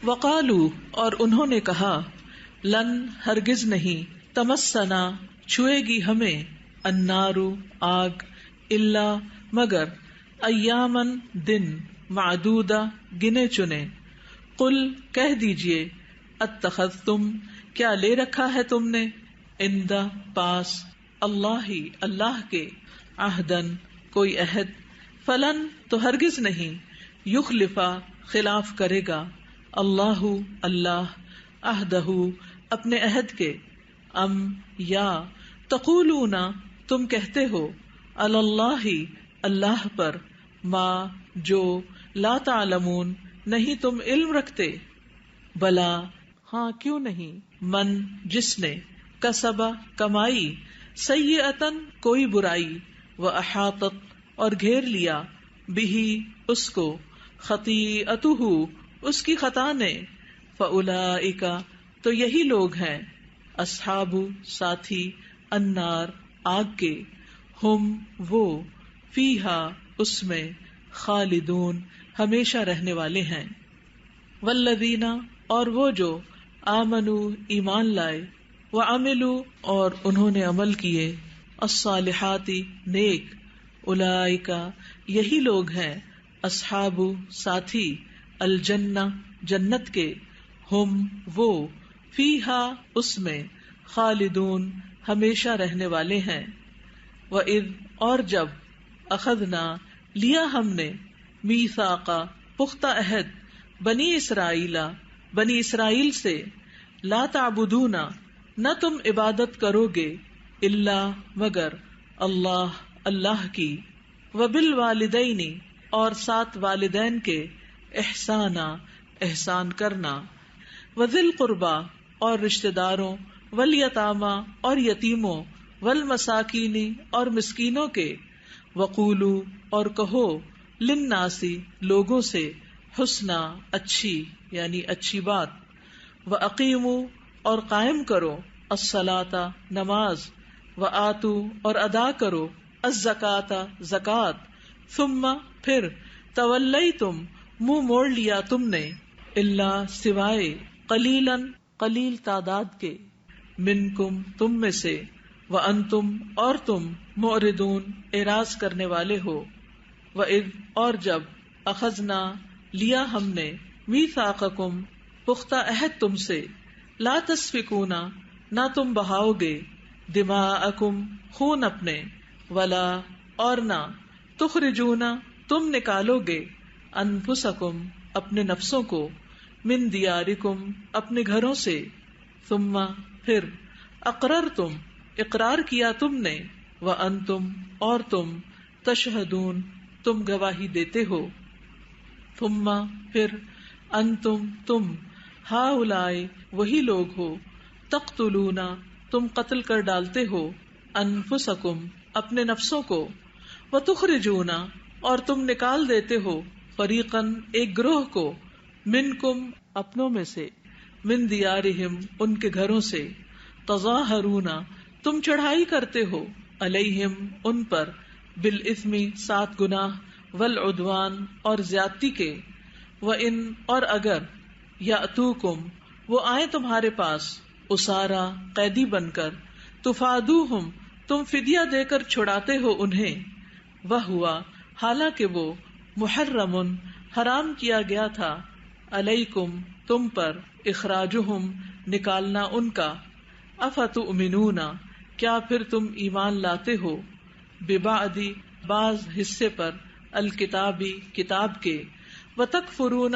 وقالو اور انہوں نے کہا لن ہرگز نہیں تمسنا چھوئے گی ہمیں النار آگ الا مگر ایامن دن معدودہ گنے چنے قل کہہ دیجئے اتخذتم کیا لے رکھا ہے تم نے عند پاس اللہ اللہ کے عہدن کوئی عہد فلن تو ہرگز نہیں یخلفا خلاف کرے گا اللہ اللہ عہدہ اپنے عہد کے ام یا تقولون تم کہتے ہو علی اللہ اللہ پر ما جو لا تعلمون نہیں تم علم رکھتے بلا ہاں کیوں نہیں من جس نے کسبا کمائی سیئتن کوئی برائی و احاطت اور گھیر لیا بہی اس کو خطیئتہ اس کی خطا نے فاولئک تو یہی لوگ ہیں اصحاب ساتھی النار آگ کے ہم وہ فیہا اس میں خالدون ہمیشہ رہنے والے ہیں والذین اور وہ جو آمنو ایمان لائے وعملوا اور انہوں نے عمل کیے الصالحات نیک اولئک یہی لوگ ہیں اصحاب ساتھی الجنہ جنت کے ہم وہ فیہا اس میں خالدون ہمیشہ رہنے والے ہیں وَإِذْ اور جب اخذنا لیا ہم نے میثاقا پختہ عہد بنی اسرائیل سے لا تعبدون نہ تم عبادت کرو گے الا مگر اللہ اللہ کی وبالوالدین اور ساتھ والدین کے احسانا احسان کرنا وذی القربا اور رشتہ داروں والیتاما اور یتیموں والمساکین اور مسکینوں کے وقولو اور کہو للناسی لوگوں سے حسنا اچھی یعنی اچھی بات واقیموا اور قائم کرو الصلاۃ نماز وآتوا اور ادا کرو الزکاۃ زکوٰۃ ثم پھر تولیتم منہ موڑ لیا تم نے الا سوائے قلیلاً قلیل تعداد کے منکم تم میں سے وانتم اور تم معرضون اعراض کرنے والے ہو وَإِذْ اور جب اخذنا لیا ہم نے میثاقکم پختہ عہد تم سے لا تسفکون نہ تم بہاؤ گے دماءکم خون اپنے ولا اور نہ تخرجون تم نکالو گے انفسکم اپنے نفسوں کو من دیارکم اپنے گھروں سے ثم پھر اقررتم اقرار کیا تم نے وانتم اور تم تشہدون تم گواہی دیتے ہو ثم پھر انتم تم ہؤلاء وہی لوگ ہو تقتلون تم قتل کر ڈالتے ہو انفسکم اپنے نفسوں کو وتخرجون اور تم نکال دیتے ہو فریقاً ایک گروہ کو منکم اپنوں میں سے من دیارہم ان کے گھروں سے تظاہرون تم چڑھائی کرتے ہو علیہم ان پر بالاثم سات گناہ والعدوان اور زیادتی کے وان اور اگر یاتوکم وہ آئیں تمہارے پاس اسارا قیدی بن کر تفادوہم تم فدیہ دے کر چھڑاتے ہو انہیں وہوا حالانکہ وہ محرم حرام کیا گیا تھا علیکم تم پر اخراجہم نکالنا ان کا افتؤمنون کیا پھر تم ایمان لاتے ہو ببعض بعض حصے پر الکتابی کتاب کے وتکفرون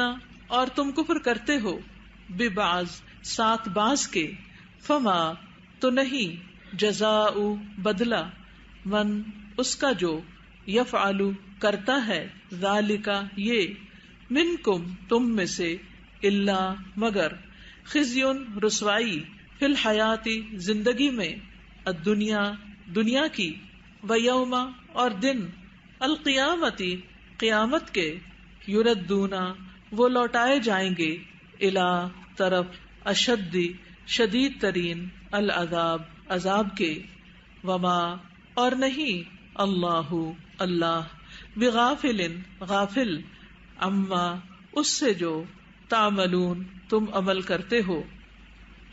اور تم کفر کرتے ہو ببعض ساتھ بعض کے فما تو نہیں جزاء بدلہ من اس کا جو یفعل کرتا ہے ذالک یہ منکم تم میں سے الا مگر خزی رسوائی فی الحیاتی زندگی میں الدنیا دنیا کی ویوم اور دن القیامتی قیامت کے یردونا وہ لوٹائے جائیں گے الی طرف اشد شدید ترین العذاب عذاب کے وما اور نہیں اللہ اللہ بغافل غافل اما اس سے جو تعملون تم عمل کرتے ہو.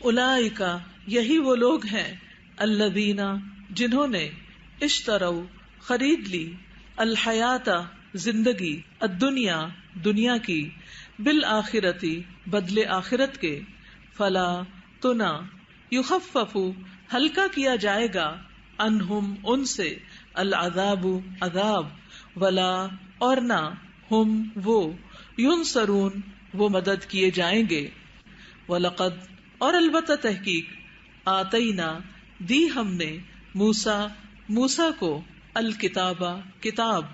اولئک یہی وہ لوگ ہیں الذین جنہوں نے اشتروا خرید لی الحیات زندگی الدنیا دنیا کی بالآخرتی بدلے آخرت کے فلا تو نہ یخفف ہلکا کیا جائے گا عنہم ان سے العذاب عذاب ولا اور نہ ہم وہ ینصرون وہ مدد کیے جائیں گے. وَلَقَدْ اور البتہ تحقیق آتینا دی ہم نے موسیٰ کو الکتابہ کتاب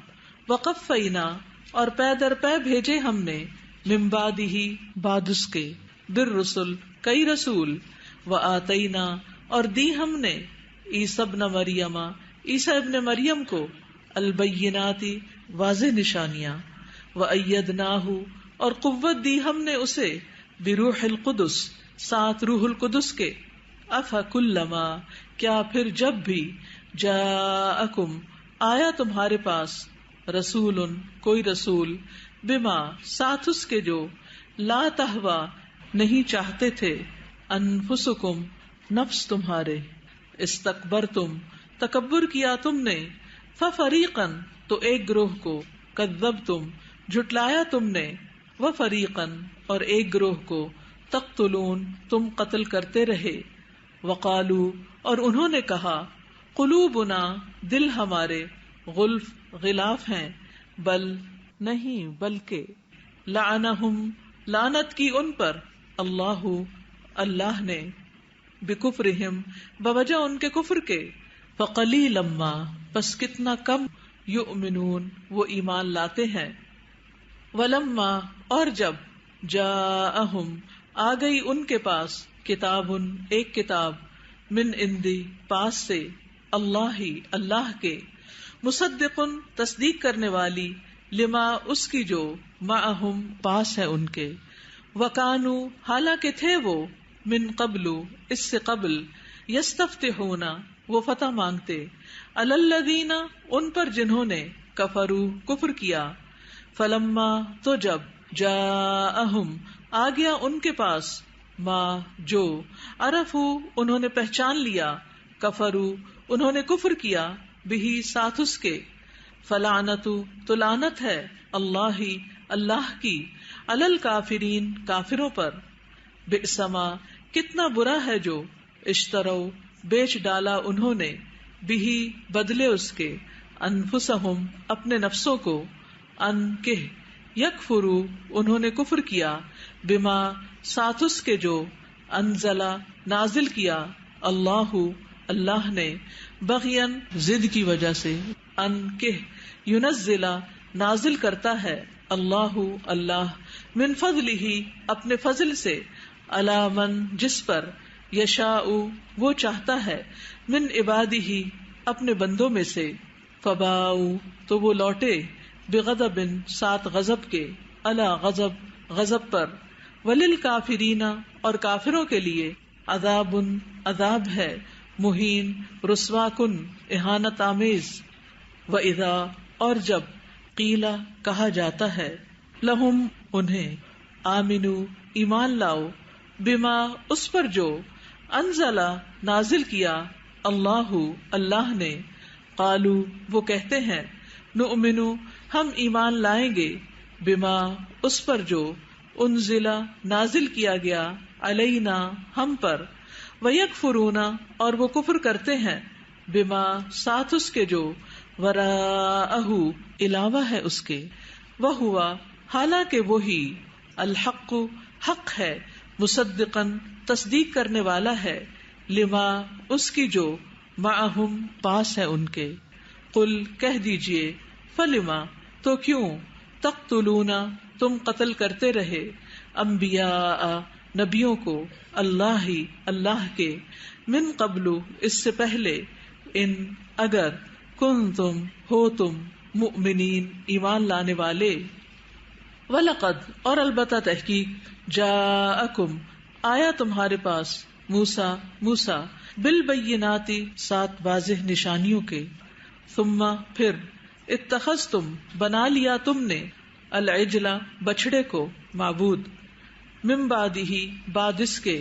وقفینا اور پے در پے بھیجے ہم نے من بعدہ بعد اس کے بالرسل کئی رسول وآتینا اور دی ہم نے عیسی ابن مریم عیسی ابن مریم کو البینات واضح نشانیاں وأیدناہ اور قوت دی ہم نے اسے بروح القدس ساتھ روح القدس کے افکلما کیا پھر جب بھی جاءکم آیا تمہارے پاس رسول کوئی رسول بما ساتھ اس کے جو لا تہوا نہیں چاہتے تھے انفسکم نفس تمہارے استکبرتم تکبر کیا تم نے ففریقا تو ایک گروہ کو کذبتم جھٹلایا تم نے وفریقا اور ایک گروہ کو تقتلون تم قتل کرتے رہے. وقالو اور انہوں نے کہا قلوبنا دل ہمارے غلف غلاف ہیں بل نہیں بلکہ لعنہم لعنت کی ان پر اللہ نے بکفرہم بوجہ ان کے کفر کے فقلیلا ما پس کتنا کم یؤمنون وہ ایمان لاتے ہیں. ولما اور جب جاءہم آ گئی ان کے پاس کتاب ایک کتاب من عندی پاس سے اللہ کے مصدق تصدیق کرنے والی لما اس کی جو معہم پاس ہے ان کے وکانو حالانکہ تھے وہ من قبل اس سے قبل یستفتحون وہ فتح مانگتے علی الذین ان پر جنہوں نے کفروا کفر کیا. فلما تو جب جاءہم آ گیا ان کے پاس ما جو عرفو انہوں نے پہچان لیا کفرو انہوں نے کفر کیا بہی ساتھ اس کے فلعنتو تو لعنت ہے اللہ کی علی الکافرین کافروں پر. بئسما کتنا برا ہے جو اشترو بیچ ڈالا انہوں نے بہی بدلے اس کے انفسہم اپنے نفسوں کو ان کہ یکفرو انہوں نے کفر کیا بما ساتھ اس کے جو انزلا نازل کیا اللہ نے بغین ضد کی وجہ سے ان کہ ینزلا نازل کرتا ہے اللہ من فضلہ اپنے فضل سے علی من جس پر یشاء وہ چاہتا ہے من عبادہ اپنے بندوں میں سے فباؤ تو وہ لوٹے بغضب سات غضب کے علی غضب پر وللکافرین اور کافروں کے لیے عذاب ہے مہین رسوا کن اہانت آمیز. وَإِذَا اور جب قیلا کہا جاتا ہے لہم انہیں آمنو ایمان لاؤ بما اس پر جو انزلا نازل کیا اللہ نے قالو وہ کہتے ہیں نؤمنو ہم ایمان لائیں گے بما اس پر جو انزلا نازل کیا گیا علینا ہم پر ویکفرون اور وہ کفر کرتے ہیں بما ساتھ اس کے جو وراءہ علاوہ ہے اس کے وہوا حالانکہ وہی الحق حق ہے مصدقا تصدیق کرنے والا ہے لما اس کی جو معہم پاس ہے ان کے. قل کہہ دیجئے فلما تو کیوں تقتلون تم قتل کرتے رہے انبیاء نبیوں کو اللہ کے من قبل اس سے پہلے ان اگر کنتم ہو تم مؤمنین ایمان لانے والے. وَلَقَدْ اور البتہ تحقیق جاءکم آیا تمہارے پاس موسیٰ بالبینات سات واضح نشانیوں کے ثم پھر اتخذتم بنا لیا تم نے العجل بچڑے کو معبود من بعدہ بعد اس کے،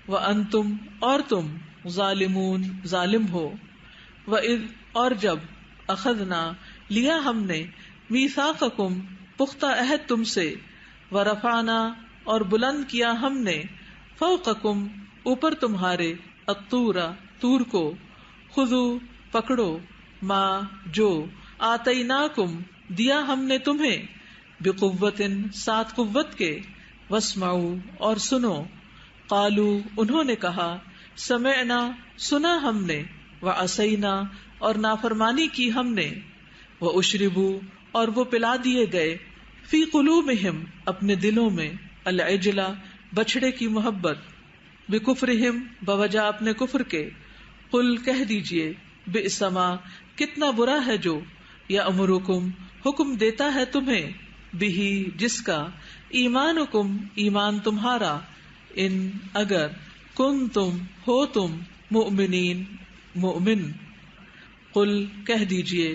وانتم اور تم ظالمون ظالم ہو، وَإِذْ اور جب اخذنا لیا ہم نے میثاقکم پختہ عہد تم سے، ورفعنا اور بلند کیا ہم نے فوقکم اوپر تمہارے الطور طور کو، خذوا پکڑو ما جو آتیناکم دیا ہم نے تمہیں بقوت ساتھ قوت کے، واسمعوا اور سنو، قالو انہوں نے کہا سمعنا سنا ہم نے، وعصینا اور نافرمانی کی ہم نے، واشربوا اور وہ پلا دیے گئے فی قلوبہم اپنے دلوں میں العجل بچھڑے کی محبت، بکفرہم بوجہ اپنے کفر کے، قل کہہ دیجئے بئس ما کتنا برا ہے جو یأمرکم حکم دیتا ہے تمہیں بہی جس کا ایمانکم ایمان تمہارا، ان اگر کنتم ہو تم مؤمنین مؤمن، قل کہہ دیجئے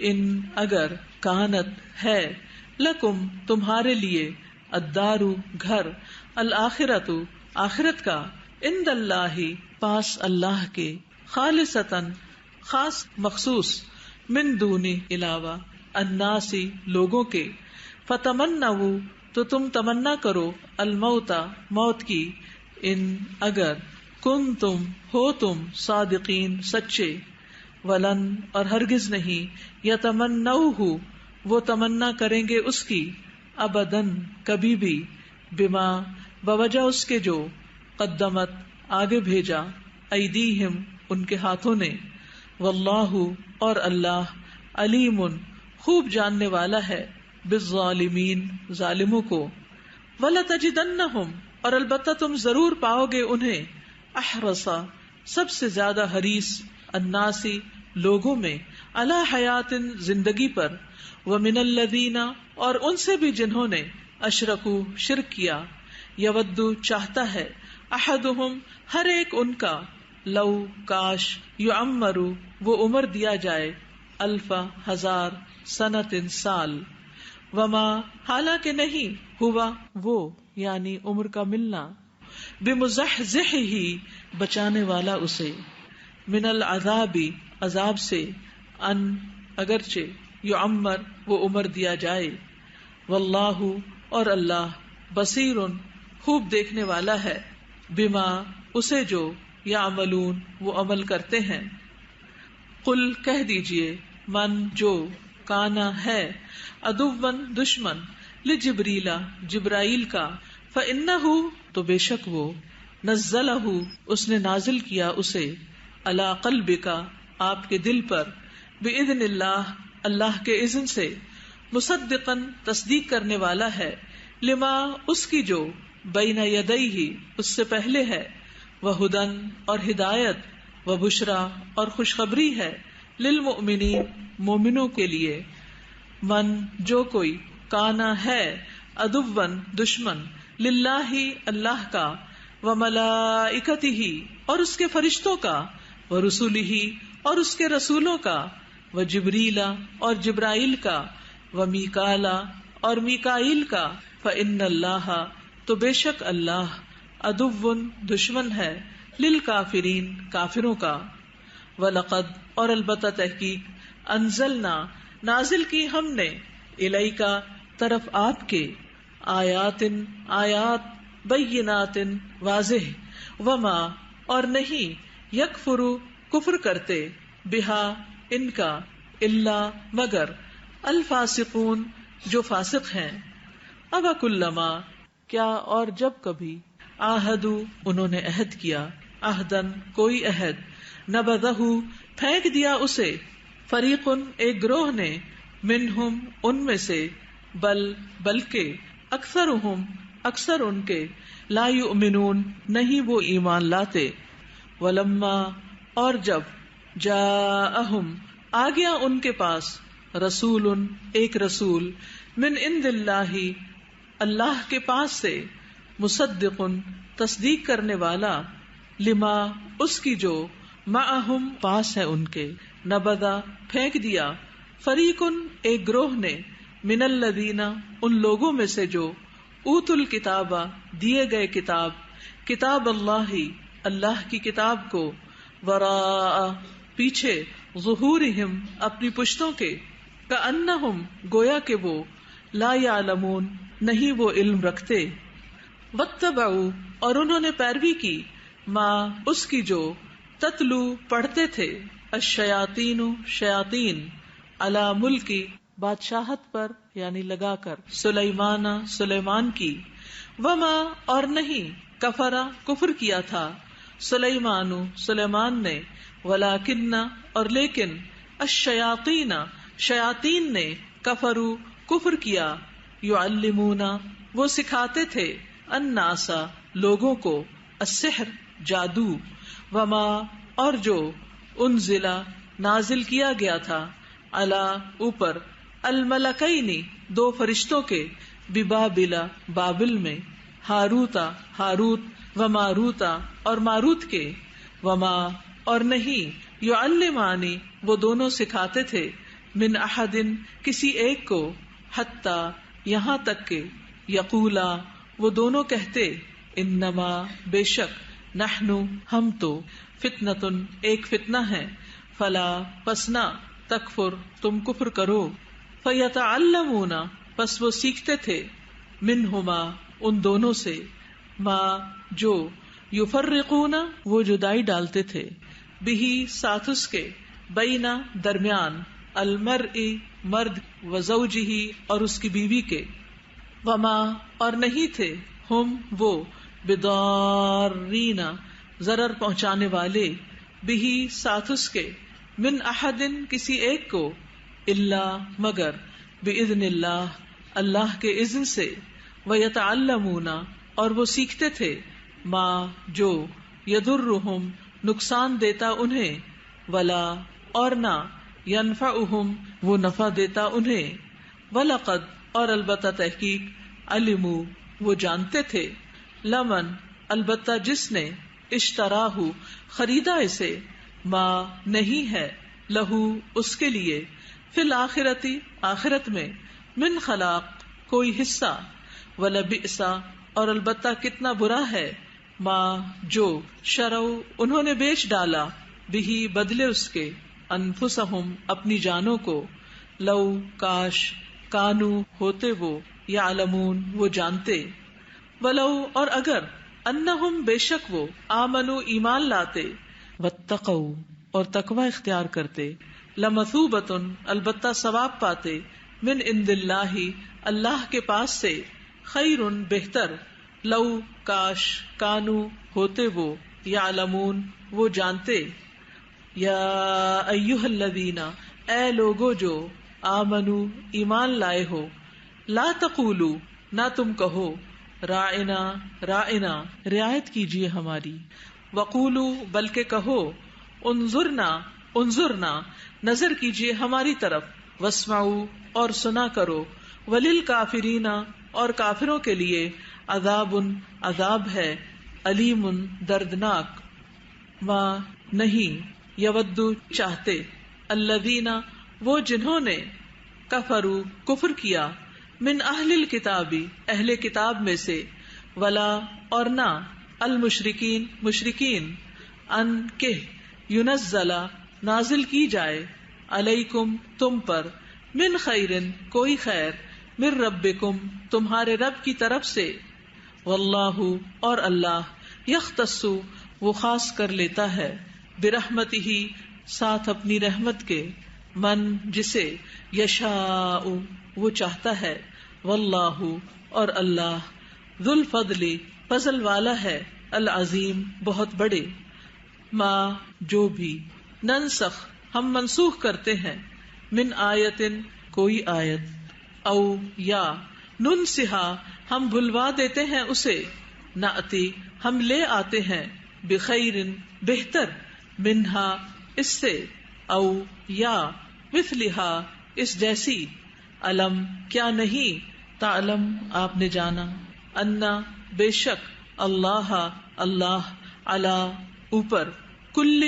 ان اگر کانت ہے لکم تمہارے لیے الدار گھر، الآخرۃ آخرت کا، عند اللہ پاس اللہ کے، خالصتاً خاص مخصوص، من دون علاوہ الناس لوگوں کے، فتمنوا تو تم تمنا کرو الموت موت کی، ان اگر کنتم ہو تم صادقین سچے، ولن اور ہرگز نہیں یتمنوہ وہ تمنا کریں گے اس کی، ابداً کبھی بھی، بما بوجہ اس کے جو قدمت آگے بھیجا ایدیہم ان کے ہاتھوں نے، واللہ اور اللہ علیم خوب جاننے والا ہے بالظالمین ظالموں کو، وَلَتَجِدَنَّهُمْ اور البتہ تم ضرور پاؤ گے انہیں، احرصا سب سے زیادہ حریص، الناسی لوگوں میں، علی حیات زندگی پر، ومن الذین اور ان سے بھی جنہوں نے اشرکو شرک کیا، یود چاہتا ہے، احدہم ہر ایک ان کا، لو کاش، یعمر وہ عمر دیا جائے، الف ہزار، سنت سال، وما حالانکہ نہیں، ہوا وہ یعنی عمر کا ملنا، بمزحزحہ بچانے والا اسے، من العذاب عذاب سے، ان اگرچہ یعمر وہ عمر دیا جائے، واللہ اور اللہ بصیر خوب دیکھنے والا ہے، بما اسے جو یعملون وہ عمل کرتے ہیں، قل کہہ دیجئے من جو کانا ہے عدوً دشمن لجبریل جبرائیل کا، فإنہ تو بے شک وہ نزلہ اس نے نازل کیا اسے، علی قلبک آپ کے دل پر، بإذن اللہ اللہ کے اذن سے، مصدقاً تصدیق کرنے والا ہے، لما اس کی جو بین یدیہ اس سے پہلے ہے، وہدن اور ہدایت، وبشرا اور خوشخبری ہے، للمؤمنین مومنوں کے لیے، من جو کوئی کانا ہے عدوً دشمن، للہ اللہ کا، وملائکتہ اور اس کے فرشتوں کا، ورسلہ اور اس کے رسولوں کا، وجبریل اور جبرائیل کا، ومیکال اور میکائیل کا، فإن اللہ تو بے شک اللہ عدو دشمن ہے، للکافرین کافروں کا، وَلَقَدْ اور البتہ تحقیق انزلنا نازل کی ہم نے، الیکا طرف آپ کے، آیات آیات، بینات واضح، وما اور نہیں یکفر کفر کرتے، بہا ان کا، الا مگر، الفاسقون جو فاسق ہیں، ابکلما کیا اور جب کبھی، عاہدوا انہوں نے عہد کیا، عہدن کوئی عہد، نبذہ پھینک دیا اسے، فریقن ایک گروہ نے، منہم ان میں سے، بلکہ اکثرہم اکثر ان کے، لا یؤمنون نہیں وہ ایمان لاتے، ولما اور جب، جاءہم آ گیا ان کے پاس، رسول ایک رسول، من عند اللہ اللہ کے پاس سے، مصدق تصدیق کرنے والا، لما اس کی جو، معہم پاس ہے ان کے، نبذا پھینک دیا، فریقن ایک گروہ نے، من الذین ان لوگوں میں سے جو، اوتل کتابہ دیے گئے کتاب، کتاب اللہ اللہ کی کتاب کو، وراء پیچھے، ظہورہم اپنی پشتوں کے، کأنہم گویا کہ وہ، لا یعلمون نہیں وہ علم رکھتے، واتبعوا اور انہوں نے پیروی کی، ما اس کی جو، تتلو پڑھتے تھے، الشیاطین شیاطین، علی ملکی بادشاہت پر یعنی لگا کر، سلیمان سلیمان کی، وما اور نہیں، کفرا کفر کیا تھا، سلیمان سلیمان نے، ولیکن اور لیکن، الشیاطین شیاطین نے، کفرو کفر کیا، یعلمون وہ سکھاتے تھے، الناس لوگوں کو، السحر جادو، وما اور جو، انزلا نازل کیا گیا تھا، علی اوپر، الملکین دو فرشتوں کے، ببابل بابل میں، ہاروتا ہاروت، وماروتا اور ماروت کے، وما اور نہیں، یعلمانی وہ دونوں سکھاتے تھے، من احد کسی ایک کو، حتی یہاں تک کہ، یقولا وہ دونوں کہتے، انما بے شک، نحن ہم تو، فتنۃ ایک فتنہ ہے، فلا پسنا، تکفر تم کفر کرو، فیتعلمون پس وہ سیکھتے تھے، منہما ان دونوں سے، ما جو، یفرقون وہ جدائی ڈالتے تھے، بہی ساتھ اس کے، بینا درمیان، المرء مرد، وزوجہ اور اس کی بیوی کے، وما اور نہیں تھے، ہم وہ، بضارین ضرر پہنچانے والے، بہی ساتھ اس کے، من احد کسی ایک کو، الا مگر، باذن اللہ اللہ کے اذن سے، ویتعلمون اور وہ سیکھتے تھے، ما جو، یضرہم نقصان دیتا انہیں، ولا اور نہ، ینفعہم وہ نفع دیتا انہیں، ولقد اور البتہ تحقیق، علموا وہ جانتے تھے، لمن البتہ جس نے، اشتراہ خریدا اسے، ما نہیں ہے، لہو اس کے لیے، فی الآخرتی آخرت میں، من خلاق کوئی حصہ، ولبئس اور البتہ کتنا برا ہے، ما جو، شرعوا انہوں نے بیچ ڈالا، بہی بدلے اس کے، انفسہم اپنی جانوں کو، لو کاش، کانو ہوتے وہ، یعلمون وہ جانتے، ولو اور اگر، انہم بے شک وہ، آمنو ایمان لاتے، واتقوا اور تقوی اختیار کرتے، لمثوبۃ البتہ ثواب پاتے، من عند اللہ اللہ کے پاس سے، خیر بہتر، لو کاش، کانو ہوتے وہ، یعلمون وہ جانتے، یا ایھا الذین اے لوگو جو، آمنو ایمان لائے ہو، لا تقولوا نہ تم کہو، راعنا راعنا رعایت کیجیے ہماری، وقولوا بلکہ کہو، انظرنا انظرنا نظر کیجیے ہماری طرف، واسمعوا اور سنا کرو، وللکافرین اور کافروں کے لیے، عذاب عذاب ہے، علیم دردناک، ما نہیں، یود چاہتے، الذین وہ جنہوں نے، کفروا کفر کیا، من اہل الکتاب اہل کتاب میں سے، ولا اور نہ، المشرکین مشرکین، ان کہ، ینزل نازل کی جائے، علیکم تم پر، من خیر کوئی خیر، من ربکم تمہارے رب کی طرف سے، واللہ اور اللہ، یختص وہ خاص کر لیتا ہے، برحمتہ ساتھ اپنی رحمت کے، من جسے، یشاء وہ چاہتا ہے، واللہ اور اللہ، ذو الفضل فضل والا ہے، العظیم بہت بڑے، ما جو بھی، ننسخ ہم منسوخ کرتے ہیں، من آیتن کوئی آیت، او یا، ننسہا ہم بھلوا دیتے ہیں اسے، نأتی ہم لے آتے ہیں، بخیر بہتر، منہا اس سے، او یا، مثلہا اس جیسی، علم کیا نہیں، تعلم آپ نے جانا، انا بے شک، اللہ اللہ، علی اوپر، کل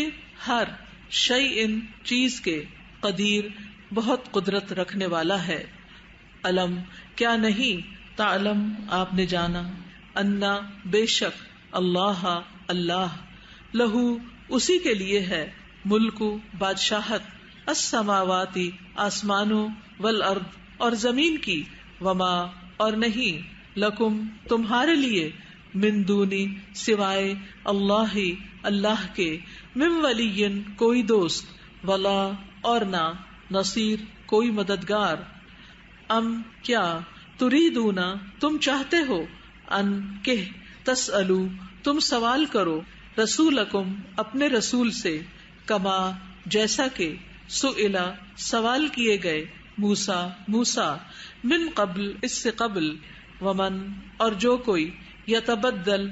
ہر، شیء چیز کے، قدیر بہت قدرت رکھنے والا ہے، علم کیا نہیں، تعلم آپ نے جانا، انا بے شک، اللہ اللہ، لہو اسی کے لیے ہے، ملک بادشاہت، السماواتی آسمانوں، والارض اور زمین کی، وما اور نہیں، لکم تمہارے لیے، من دونی سوائے اللہ اللہ کے، من ولی کوئی دوست، ولا اور نہ، نصیر کوئی مددگار، ام کیا، تریدون تم چاہتے ہو، ان کہ، تسألو تم سوال کرو، رسولکم اپنے رسول سے، کما جیسا کہ، سئلا سوال کیے گئے، موسیٰ من قبل اس سے قبل، ومن اور جو کوئی، یتبدل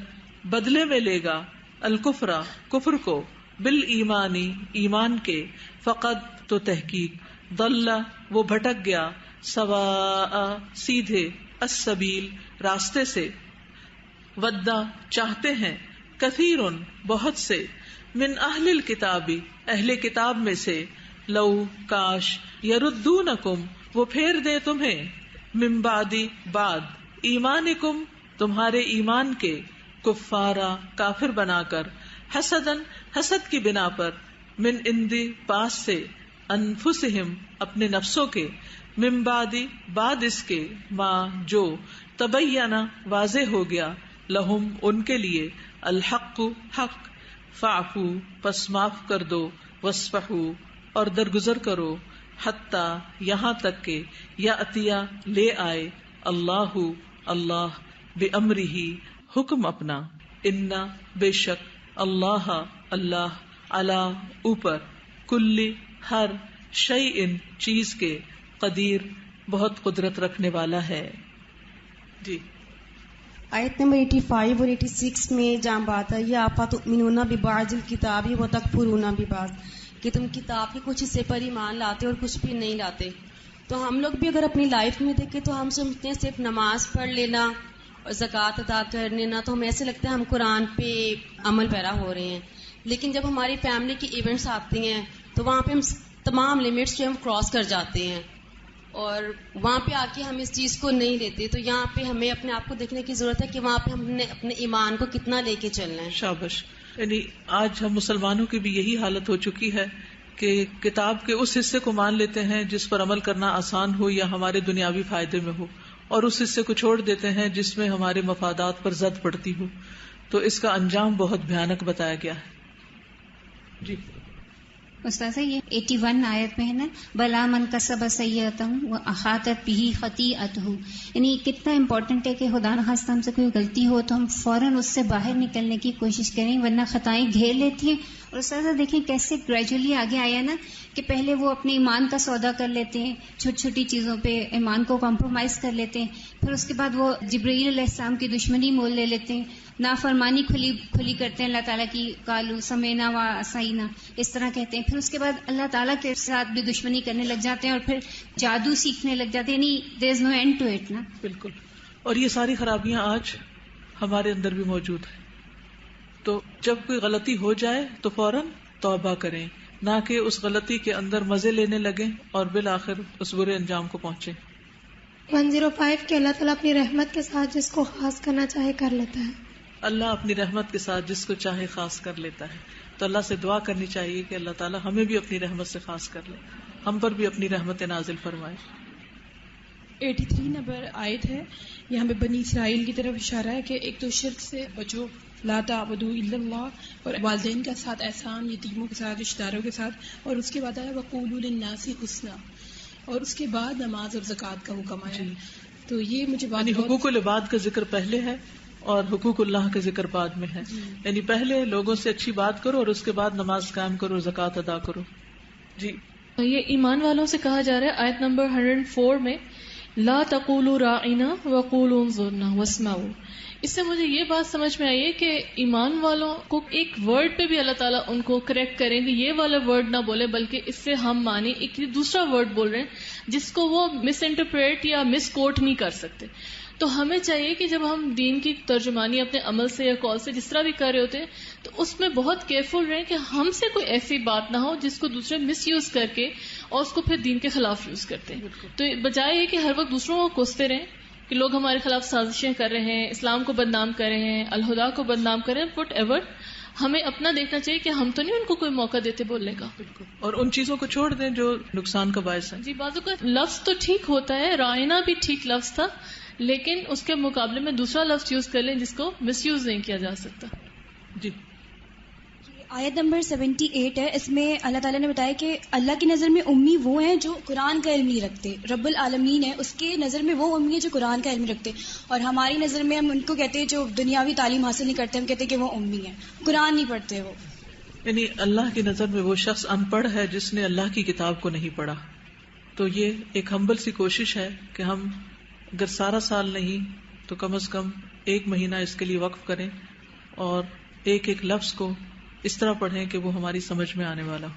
بدلے میں لے گا، الکفر کفر کو، بالایمانی ایمان کے، فقد تو تحقیق، ضل وہ بھٹک گیا، سواء سیدھے، السبیل راستے سے، ودا چاہتے ہیں، کثیر بہت سے، من اہل الکتاب اہل کتاب میں سے، لو کاش، یردونکم وہ پھیر دے تمہیں، من بعد بعد، ایمانکم تمہارے ایمان کے، کفارا کافر بنا کر، حسدن حسد کی بنا پر، من عند پاس سے، انفسہم اپنے نفسوں کے، من بعد بعد اس کے، ما جو، تبینہ واضح ہو گیا، لہم ان کے لیے، الحق حق، فاعفو پس معاف کر دو، واصفحوا اور درگزر کرو، حتی یہاں تک کہ، یاتیا لے آئے، اللہ اللہ، بامرہ حکم اپنا، انا بے شک، اللہ اللہ، علی اوپر، کل ہر، شیء چیز کے، قدیر بہت قدرت رکھنے والا ہے. جی آیت نمبر 85 اور 86 میں جہاں بات ہے، یا فتؤمنون ببعض الکتاب وتکفرون ببعض، کہ تم کتاب کے کچھ حصے پر ایمان لاتے اور کچھ بھی نہیں لاتے. تو ہم لوگ بھی اگر اپنی لائف میں دیکھیں تو ہم سمجھتے ہیں صرف نماز پڑھ لینا اور زکوٰۃ ادا کر لینا، تو ہمیں ایسے لگتا ہے ہم قرآن پہ عمل پیرا ہو رہے ہیں. لیکن جب ہماری فیملی کی ایونٹس آتی ہیں تو وہاں پہ ہم تمام لمٹس جو ہم کراس کر جاتے ہیں، اور وہاں پہ آ کے ہم اس چیز کو نہیں لیتے. تو یہاں پہ ہمیں اپنے آپ کو دیکھنے کی ضرورت ہے کہ وہاں پہ ہم نے اپنے ایمان کو کتنا لے کے چلنا ہے. شابش. یعنی آج ہم مسلمانوں کی بھی یہی حالت ہو چکی ہے کہ کتاب کے اس حصے کو مان لیتے ہیں جس پر عمل کرنا آسان ہو یا ہمارے دنیاوی فائدے میں ہو، اور اس حصے کو چھوڑ دیتے ہیں جس میں ہمارے مفادات پر زد پڑتی ہو. تو اس کا انجام بہت بھیانک بتایا گیا ہے. جی استاذہ یہ 81 آیت میں ہے نا، بلا من کسب سیئۃ واحاطت بہ خطیئتہ، یعنی کتنا امپورٹنٹ ہے کہ خدا نخواستہ ہم سے کوئی غلطی ہو تو ہم فوراً اس سے باہر نکلنے کی کوشش کریں، ورنہ خطائیں گھیر لیتی ہیں. اور استاذہ دیکھیں کیسے گریجولی آگے آیا نا، کہ پہلے وہ اپنے ایمان کا سودا کر لیتے ہیں، چھوٹی چھوٹی چیزوں پہ ایمان کو کمپرومائز کر لیتے ہیں، پھر اس کے بعد وہ جبرائیل علیہ السلام کی دشمنی مول لے لیتے ہیں، نافرمانی کھلی کرتے ہیں اللہ تعالیٰ کی، قالوا سمعنا وعصینا اس طرح کہتے ہیں. پھر اس کے بعد اللہ تعالیٰ کے ساتھ بھی دشمنی کرنے لگ جاتے ہیں، اور پھر جادو سیکھنے لگ جاتے ہیں. یعنی دیر از نو اینڈ ٹو اٹ نا. بالکل. اور یہ ساری خرابیاں آج ہمارے اندر بھی موجود ہیں. تو جب کوئی غلطی ہو جائے تو فوراً توبہ کریں، نہ کہ اس غلطی کے اندر مزے لینے لگیں اور بالآخر اس برے انجام کو پہنچیں. 105 کہ اللہ تعالیٰ اپنی رحمت کے ساتھ جس کو خاص کرنا چاہے کر لیتا ہے. اللہ اپنی رحمت کے ساتھ جس کو چاہے خاص کر لیتا ہے. تو اللہ سے دعا کرنی چاہیے کہ اللہ تعالیٰ ہمیں بھی اپنی رحمت سے خاص کر لے، ہم پر بھی اپنی رحمت نازل فرمائے. 83 نمبر آیت ہے، یہاں پہ بنی اسرائیل کی طرف اشارہ ہے کہ ایک تو شرک سے بچو، لا تعبدوا الا اللہ، اور والدین کے ساتھ احسان، یتیموں کے ساتھ، رشتہ داروں کے ساتھ، اور اس کے بعد آیا وقولوا للناس حسنا، اور اس کے بعد نماز اور زکوٰۃ کا حکم آیا. تو یہ مجھے بات یعنی حقوق العباد کا ذکر پہلے ہے اور حقوق اللہ کا ذکر بعد میں ہے. یعنی پہلے لوگوں سے اچھی بات کرو اور اس کے بعد نماز قائم کرو، زکوٰۃ ادا کرو. جی یہ ایمان والوں سے کہا جا رہا ہے آیت نمبر 104 میں، لا تقولوا راعنا وقولوا انظرنا واسمعوا. اس سے مجھے یہ بات سمجھ میں آئی ہے کہ ایمان والوں کو ایک ورڈ پہ بھی اللہ تعالیٰ ان کو کریکٹ کریں کہ یہ والا ورڈ نہ بولے، بلکہ اس سے ہم مانیں ایک دوسرا ورڈ بول رہے ہیں جس کو وہ مس انٹرپریٹ یا مس کوٹ نہیں کر سکتے. تو ہمیں چاہیے کہ جب ہم دین کی ترجمانی اپنے عمل سے یا قول سے جس طرح بھی کر رہے ہوتے ہیں تو اس میں بہت کیئرفل رہیں کہ ہم سے کوئی ایسی بات نہ ہو جس کو دوسرے مس یوز کر کے اور اس کو پھر دین کے خلاف یوز کرتے ہیں. تو بجائے یہ کہ ہر وقت دوسروں کو کوستے رہیں کہ لوگ ہمارے خلاف سازشیں کر رہے ہیں، اسلام کو بدنام کر رہے ہیں، الہدا کو بدنام کر رہے ہیں، وٹ ایور، ہمیں اپنا دیکھنا چاہیے کہ ہم تو نہیں ان کو کوئی موقع دیتے بولنے کا، اور ان چیزوں کو چھوڑ دیں جو نقصان کا باعث ہے. جی بازو کا لفظ تو ٹھیک ہوتا ہے، رائنا بھی ٹھیک لفظ تھا، لیکن اس کے مقابلے میں دوسرا لفظ یوز کر لیں جس کو مس یوز نہیں کیا جا سکتا. جی آیت نمبر 78 ہے، اس میں اللہ تعالیٰ نے بتایا کہ اللہ کی نظر میں امی وہ ہیں جو قرآن کا علم نہیں رکھتے. رب العالمین ہے، اس کے نظر میں وہ امی ہے جو قرآن کا علم رکھتے، اور ہماری نظر میں ہم ان کو کہتے ہیں جو دنیاوی تعلیم حاصل نہیں کرتے، ہم کہتے ہیں کہ وہ امی ہیں، قرآن نہیں پڑھتے وہ. یعنی اللہ کی نظر میں وہ شخص ان پڑھ ہے جس نے اللہ کی کتاب کو نہیں پڑھا. تو یہ ایک ہمبل سی کوشش ہے کہ ہم اگر سارا سال نہیں تو کم از کم 1 مہینہ اس کے لیے وقف کریں اور ایک ایک لفظ کو اس طرح پڑھیں کہ وہ ہماری سمجھ میں آنے والا ہو.